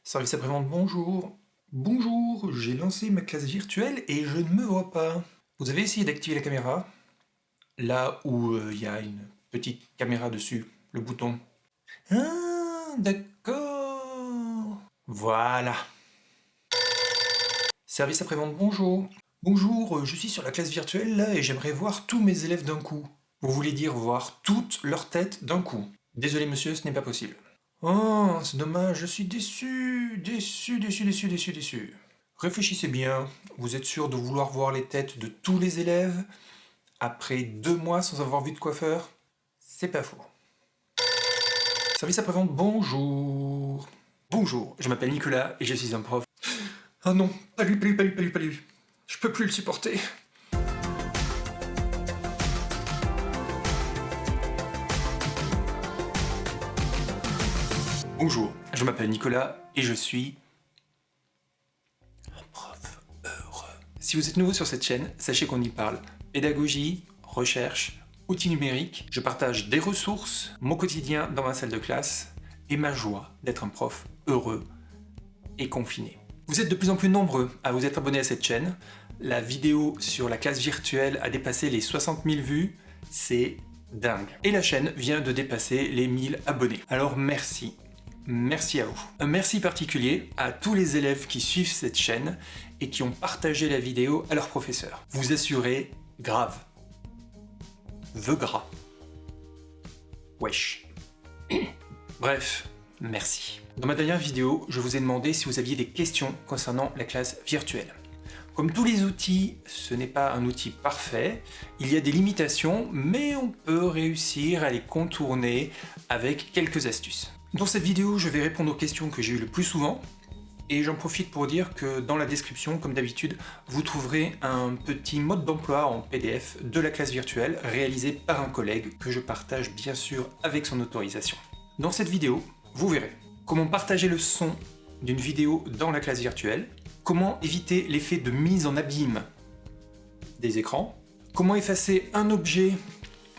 Service après-vente, bonjour. Bonjour, j'ai lancé ma classe virtuelle et je ne me vois pas. Vous avez essayé d'activer la caméra? Là où il y a une petite caméra dessus, le bouton. Ah, d'accord. Voilà. Service après-vente, bonjour. Bonjour, je suis sur la classe virtuelle là et j'aimerais voir tous mes élèves d'un coup. Vous voulez dire voir toutes leurs têtes d'un coup? Désolé monsieur, ce n'est pas possible. Oh, c'est dommage, je suis déçu, déçu, déçu, déçu, déçu, déçu. Réfléchissez bien, vous êtes sûr de vouloir voir les têtes de tous les élèves après 2 mois sans avoir vu de coiffeur? C'est pas faux. Service après-vente, bonjour. Bonjour, je m'appelle Nicolas et je suis un prof. Ah non, pas lui, pas lui, pas lui, pas lui, pas lui. Je peux plus le supporter. Bonjour, je m'appelle Nicolas et je suis un prof heureux. Si vous êtes nouveau sur cette chaîne, sachez qu'on y parle pédagogie, recherche, outils numériques. Je partage des ressources, mon quotidien dans ma salle de classe et ma joie d'être un prof heureux et confiné. Vous êtes de plus en plus nombreux à vous être abonnés à cette chaîne. La vidéo sur la classe virtuelle a dépassé les 60 000 vues. C'est dingue. Et la chaîne vient de dépasser les 1000 abonnés. Alors merci. Merci à vous. Un merci particulier à tous les élèves qui suivent cette chaîne et qui ont partagé la vidéo à leurs professeurs. Vous assurez grave. The gras. Wesh. Bref, merci. Dans ma dernière vidéo, je vous ai demandé si vous aviez des questions concernant la classe virtuelle. Comme tous les outils, ce n'est pas un outil parfait, il y a des limitations, mais on peut réussir à les contourner avec quelques astuces. Dans cette vidéo, je vais répondre aux questions que j'ai eues le plus souvent, et j'en profite pour dire que dans la description, comme d'habitude, vous trouverez un petit mode d'emploi en PDF de la classe virtuelle réalisé par un collègue que je partage bien sûr avec son autorisation. Dans cette vidéo, vous verrez comment partager le son d'une vidéo dans la classe virtuelle, comment éviter l'effet de mise en abîme des écrans, comment effacer un objet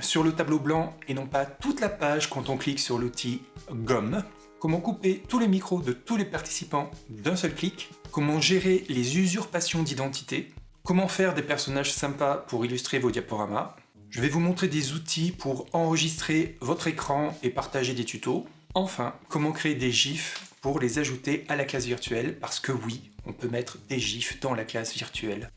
sur le tableau blanc et non pas toute la page quand on clique sur l'outil gomme, comment couper tous les micros de tous les participants d'un seul clic, comment gérer les usurpations d'identité, comment faire des personnages sympas pour illustrer vos diaporamas. Je vais vous montrer des outils pour enregistrer votre écran et partager des tutos. Enfin, comment créer des gifs pour les ajouter à la classe virtuelle, parce que oui, on peut mettre des gifs dans la classe virtuelle.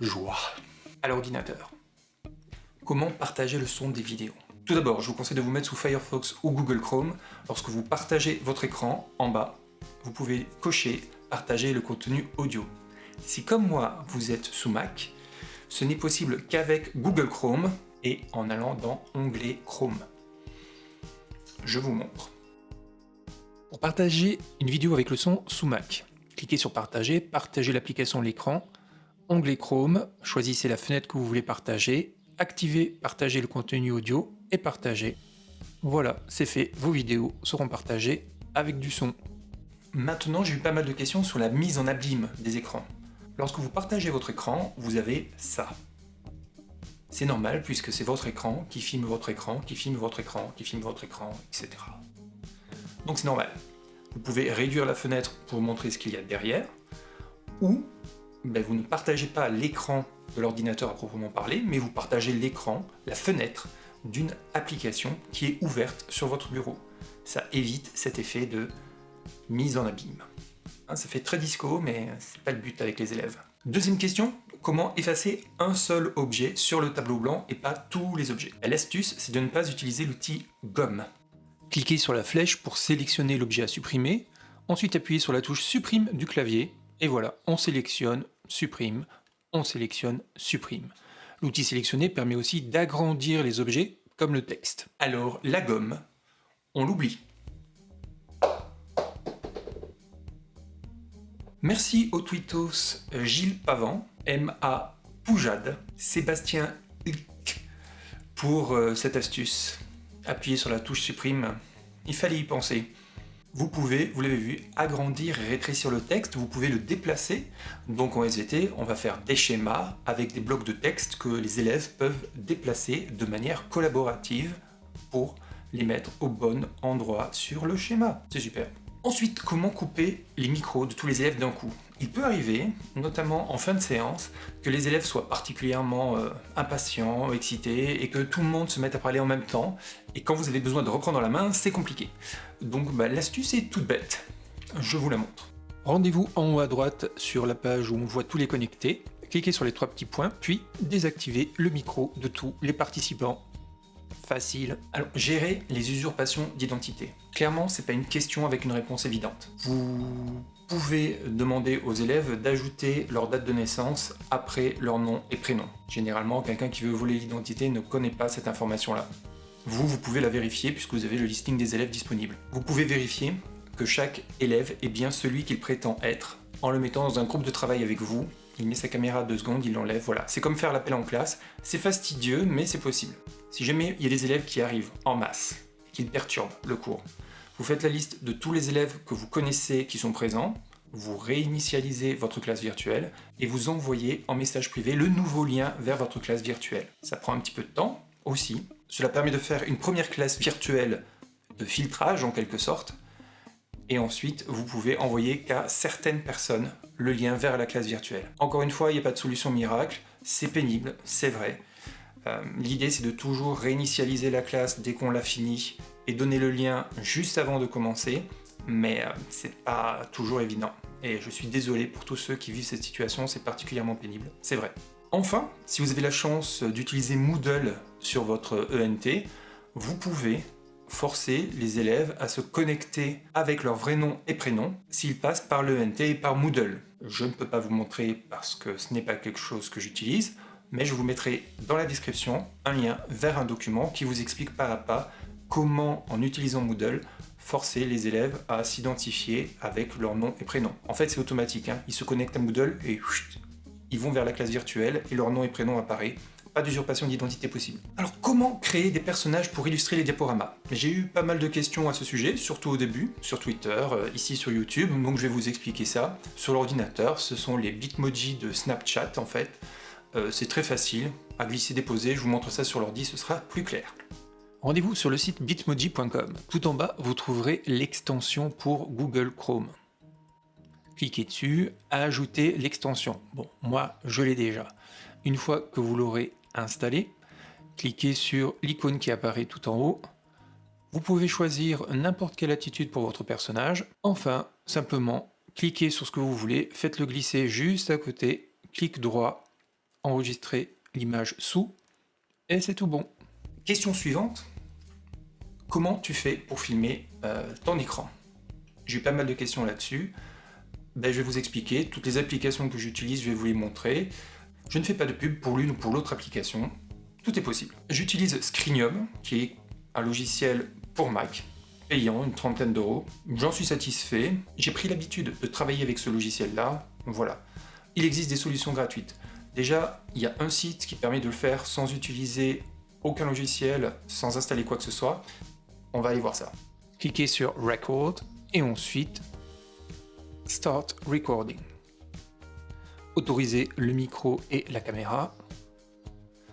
Joie. À l'ordinateur. Comment partager le son des vidéos? Tout d'abord, je vous conseille de vous mettre sous Firefox ou Google Chrome. Lorsque vous partagez votre écran, en bas, vous pouvez cocher « Partager le contenu audio ». Si comme moi, vous êtes sous Mac, ce n'est possible qu'avec Google Chrome et en allant dans « Onglet Chrome ». Je vous montre. Pour partager une vidéo avec le son sous Mac, cliquez sur « Partager », partagez l'application l'écran, onglet Chrome, choisissez la fenêtre que vous voulez partager, activez « Partager le contenu audio » et partagez. Voilà, c'est fait, vos vidéos seront partagées avec du son. Maintenant, j'ai eu pas mal de questions sur la mise en abîme des écrans. Lorsque vous partagez votre écran, vous avez ça. C'est normal puisque c'est votre écran qui filme votre écran, qui filme votre écran, qui filme votre écran, etc. Donc c'est normal. Vous pouvez réduire la fenêtre pour montrer ce qu'il y a derrière, ou vous ne partagez pas l'écran de l'ordinateur à proprement parler, mais vous partagez l'écran, la fenêtre, d'une application qui est ouverte sur votre bureau. Ça évite cet effet de mise en abîme. Ça fait très disco, mais c'est pas le but avec les élèves. Deuxième question, comment effacer un seul objet sur le tableau blanc et pas tous les objets? L'astuce, c'est de ne pas utiliser l'outil gomme. Cliquez sur la flèche pour sélectionner l'objet à supprimer, ensuite appuyez sur la touche supprime du clavier, et voilà, on sélectionne, supprime, on sélectionne, supprime. L'outil sélectionné permet aussi d'agrandir les objets, comme le texte. Alors, la gomme, on l'oublie. Merci aux tweetos Gilles Pavan, M.A. Poujade, Sébastien Ilk pour cette astuce. Appuyez sur la touche supprime, il fallait y penser. Vous pouvez, vous l'avez vu, agrandir et rétrécir le texte, vous pouvez le déplacer. Donc en SVT, on va faire des schémas avec des blocs de texte que les élèves peuvent déplacer de manière collaborative pour les mettre au bon endroit sur le schéma. C'est super. Ensuite, comment couper les micros de tous les élèves d'un coup? Il peut arriver, notamment en fin de séance, que les élèves soient particulièrement impatients, excités, et que tout le monde se mette à parler en même temps, et quand vous avez besoin de reprendre la main, c'est compliqué. Donc l'astuce est toute bête. Je vous la montre. Rendez-vous en haut à droite sur la page où on voit tous les connectés, cliquez sur les 3 petits points, puis désactivez le micro de tous les participants. Facile. Alors, gérer les usurpations d'identité. Clairement, c'est pas une question avec une réponse évidente. Vous pouvez demander aux élèves d'ajouter leur date de naissance après leur nom et prénom. Généralement, quelqu'un qui veut voler l'identité ne connaît pas cette information-là. Vous pouvez la vérifier puisque vous avez le listing des élèves disponibles. Vous pouvez vérifier que chaque élève est bien celui qu'il prétend être en le mettant dans un groupe de travail avec vous. Il met sa caméra 2 secondes, il l'enlève, voilà. C'est comme faire l'appel en classe, c'est fastidieux, mais c'est possible. Si jamais il y a des élèves qui arrivent en masse, et qui perturbent le cours, vous faites la liste de tous les élèves que vous connaissez qui sont présents, vous réinitialisez votre classe virtuelle, et vous envoyez en message privé le nouveau lien vers votre classe virtuelle. Ça prend un petit peu de temps, aussi. Cela permet de faire une première classe virtuelle de filtrage, en quelque sorte, et ensuite, vous pouvez envoyer qu'à certaines personnes le lien vers la classe virtuelle. Encore une fois, il n'y a pas de solution miracle, c'est pénible, c'est vrai. L'idée, c'est de toujours réinitialiser la classe dès qu'on l'a fini et donner le lien juste avant de commencer, mais c'est pas toujours évident. Et je suis désolé pour tous ceux qui vivent cette situation, c'est particulièrement pénible, c'est vrai. Enfin, si vous avez la chance d'utiliser Moodle sur votre ENT, vous pouvez forcer les élèves à se connecter avec leur vrai nom et prénom s'ils passent par l'ENT et par Moodle. Je ne peux pas vous montrer parce que ce n'est pas quelque chose que j'utilise, mais je vous mettrai dans la description un lien vers un document qui vous explique pas à pas comment, en utilisant Moodle, forcer les élèves à s'identifier avec leur nom et prénom. En fait, c'est automatique, hein. Ils se connectent à Moodle et ils vont vers la classe virtuelle et leur nom et prénom apparaît. Pas d'usurpation d'identité possible. Alors comment créer des personnages pour illustrer les diaporamas? J'ai eu pas mal de questions à ce sujet, surtout au début, sur Twitter, ici sur YouTube, donc je vais vous expliquer ça. Sur l'ordinateur, ce sont les Bitmoji de Snapchat en fait. C'est très facile, à glisser-déposer, je vous montre ça sur l'ordi, ce sera plus clair. Rendez-vous sur le site bitmoji.com. Tout en bas, vous trouverez l'extension pour Google Chrome. Cliquez dessus, ajouter l'extension. Bon, moi, je l'ai déjà. Une fois que vous l'aurez installé, cliquez sur l'icône qui apparaît tout en haut. Vous pouvez choisir n'importe quelle attitude pour votre personnage. Enfin, simplement, cliquez sur ce que vous voulez, faites-le glisser juste à côté, clic droit, enregistrez l'image sous, et c'est tout bon. Question suivante. Comment tu fais pour filmer ton écran? J'ai eu pas mal de questions là-dessus. Je vais vous expliquer. Toutes les applications que j'utilise, je vais vous les montrer. Je ne fais pas de pub pour l'une ou pour l'autre application. Tout est possible. J'utilise Screenium, qui est un logiciel pour Mac, payant, une trentaine d'euros. J'en suis satisfait. J'ai pris l'habitude de travailler avec ce logiciel-là. Voilà. Il existe des solutions gratuites. Déjà, il y a un site qui permet de le faire sans utiliser aucun logiciel, sans installer quoi que ce soit. On va aller voir ça. Cliquez sur Record et ensuite Start Recording. Autorisez le micro et la caméra.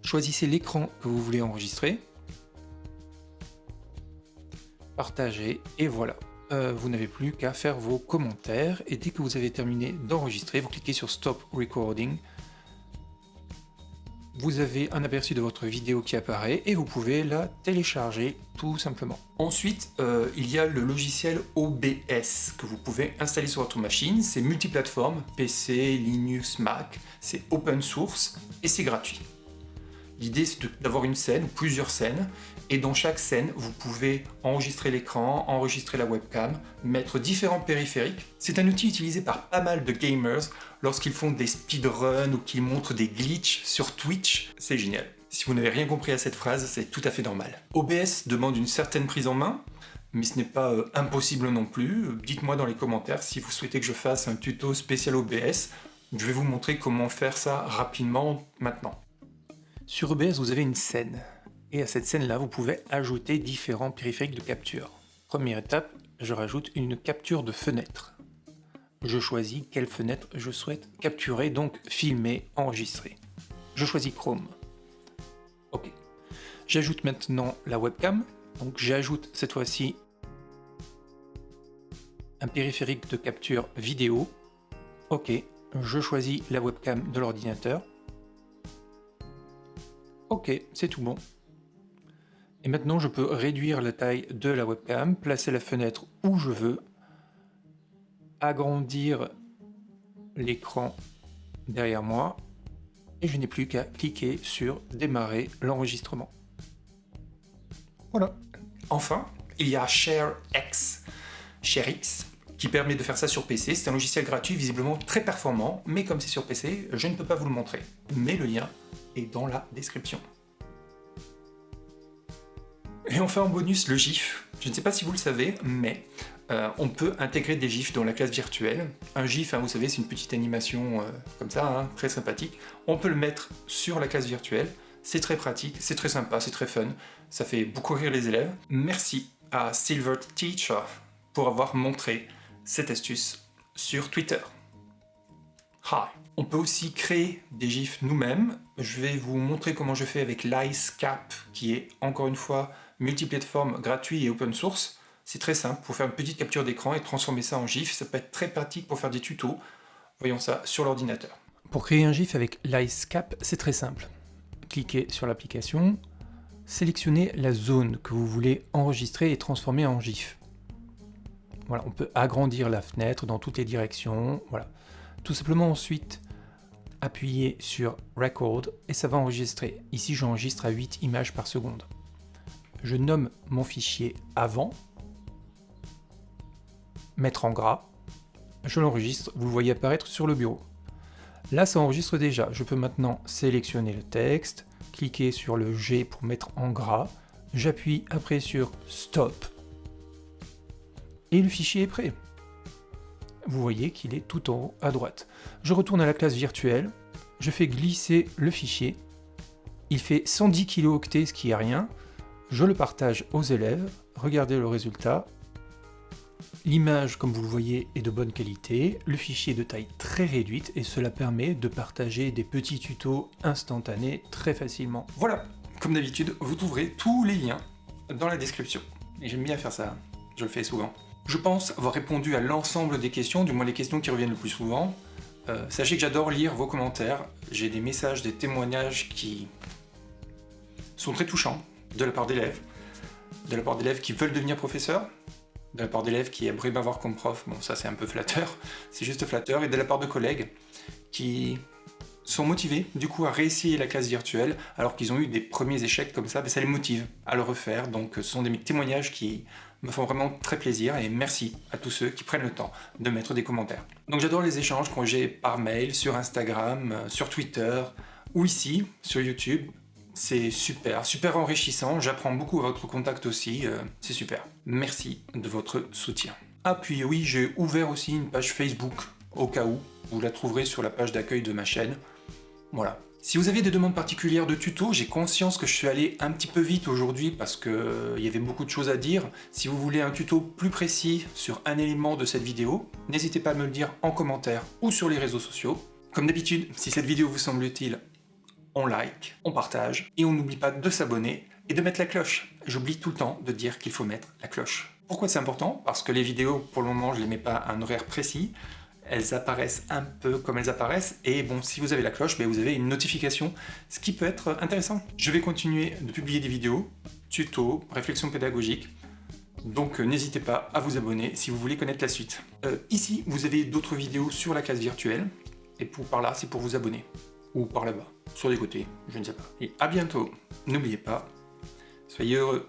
Choisissez l'écran que vous voulez enregistrer. Partagez et voilà. Vous n'avez plus qu'à faire vos commentaires et dès que vous avez terminé d'enregistrer, vous cliquez sur Stop Recording. Vous avez un aperçu de votre vidéo qui apparaît et vous pouvez la télécharger tout simplement. Ensuite, il y a le logiciel OBS que vous pouvez installer sur votre machine. C'est multiplateforme, PC, Linux, Mac. C'est open source et c'est gratuit. L'idée, c'est d'avoir une scène ou plusieurs scènes. Et dans chaque scène, vous pouvez enregistrer l'écran, enregistrer la webcam, mettre différents périphériques. C'est un outil utilisé par pas mal de gamers lorsqu'ils font des speedruns ou qu'ils montrent des glitches sur Twitch. C'est génial. Si vous n'avez rien compris à cette phrase, c'est tout à fait normal. OBS demande une certaine prise en main, mais ce n'est pas impossible non plus. Dites-moi dans les commentaires si vous souhaitez que je fasse un tuto spécial OBS. Je vais vous montrer comment faire ça rapidement maintenant. Sur OBS, vous avez une scène. Et à cette scène-là, vous pouvez ajouter différents périphériques de capture. Première étape, je rajoute une capture de fenêtre. Je choisis quelle fenêtre je souhaite capturer, donc filmer, enregistrer. Je choisis Chrome. Ok. J'ajoute maintenant la webcam. Donc j'ajoute cette fois-ci un périphérique de capture vidéo. Ok, je choisis la webcam de l'ordinateur. Ok, c'est tout bon. Et maintenant, je peux réduire la taille de la webcam, placer la fenêtre où je veux, agrandir l'écran derrière moi, et je n'ai plus qu'à cliquer sur démarrer l'enregistrement. Voilà. Enfin, il y a ShareX, qui permet de faire ça sur PC. C'est un logiciel gratuit, visiblement très performant, mais comme c'est sur PC, je ne peux pas vous le montrer. Mais le lien est dans la description. Et enfin en bonus, le GIF. Je ne sais pas si vous le savez, mais on peut intégrer des GIFs dans la classe virtuelle. Un GIF, vous savez, c'est une petite animation comme ça, très sympathique. On peut le mettre sur la classe virtuelle. C'est très pratique, c'est très sympa, c'est très fun. Ça fait beaucoup rire les élèves. Merci à Silver Teacher pour avoir montré cette astuce sur Twitter. Hi. On peut aussi créer des GIFs nous-mêmes. Je vais vous montrer comment je fais avec l'IceCap, qui est encore une fois multiplateforme, gratuit et open source. C'est très simple pour faire une petite capture d'écran et transformer ça en GIF. Ça peut être très pratique pour faire des tutos. Voyons ça sur l'ordinateur. Pour créer un GIF avec l'IceCap, c'est très simple. Cliquez sur l'application, sélectionnez la zone que vous voulez enregistrer et transformer en GIF. Voilà, on peut agrandir la fenêtre dans toutes les directions. Voilà. Tout simplement ensuite, appuyez sur Record et ça va enregistrer. Ici, j'enregistre à 8 images par seconde. Je nomme mon fichier avant, mettre en gras, je l'enregistre, vous le voyez apparaître sur le bureau. Là, ça enregistre déjà. Je peux maintenant sélectionner le texte, cliquer sur le G pour mettre en gras, j'appuie après sur Stop et le fichier est prêt. Vous voyez qu'il est tout en haut à droite. Je retourne à la classe virtuelle, je fais glisser le fichier, il fait 110 kilo-octets, ce qui est rien, je le partage aux élèves, regardez le résultat. L'image, comme vous le voyez, est de bonne qualité, le fichier est de taille très réduite et cela permet de partager des petits tutos instantanés très facilement. Voilà, comme d'habitude, vous trouverez tous les liens dans la description. Et j'aime bien faire ça, je le fais souvent. Je pense avoir répondu à l'ensemble des questions, du moins les questions qui reviennent le plus souvent. Sachez que j'adore lire vos commentaires, j'ai des messages, des témoignages qui sont très touchants de la part d'élèves qui veulent devenir professeurs, de la part d'élèves qui aimeraient m'avoir comme prof, bon ça c'est un peu flatteur, c'est juste flatteur, et de la part de collègues qui sont motivés du coup à réessayer la classe virtuelle alors qu'ils ont eu des premiers échecs comme ça, ça les motive à le refaire, donc ce sont des témoignages qui me font vraiment très plaisir et merci à tous ceux qui prennent le temps de mettre des commentaires. Donc j'adore les échanges que j'ai par mail, sur Instagram, sur Twitter ou ici sur YouTube. C'est super, super enrichissant, j'apprends beaucoup à votre contact aussi, c'est super. Merci de votre soutien. Ah puis oui, j'ai ouvert aussi une page Facebook, au cas où, vous la trouverez sur la page d'accueil de ma chaîne. Voilà. Si vous avez des demandes particulières de tutos, j'ai conscience que je suis allé un petit peu vite aujourd'hui parce qu'il y avait beaucoup de choses à dire. Si vous voulez un tuto plus précis sur un élément de cette vidéo, n'hésitez pas à me le dire en commentaire ou sur les réseaux sociaux. Comme d'habitude, si cette vidéo vous semble utile, on like, on partage, et on n'oublie pas de s'abonner et de mettre la cloche. J'oublie tout le temps de dire qu'il faut mettre la cloche. Pourquoi c'est important? Parce que les vidéos, pour le moment, je ne les mets pas à un horaire précis, elles apparaissent un peu comme elles apparaissent, et bon, si vous avez la cloche, vous avez une notification, ce qui peut être intéressant. Je vais continuer de publier des vidéos, tutos, réflexions pédagogiques, donc n'hésitez pas à vous abonner si vous voulez connaître la suite. Ici, vous avez d'autres vidéos sur la classe virtuelle, et par là, c'est pour vous abonner. Ou par là-bas, sur les côtés, je ne sais pas. Et à bientôt. N'oubliez pas, soyez heureux.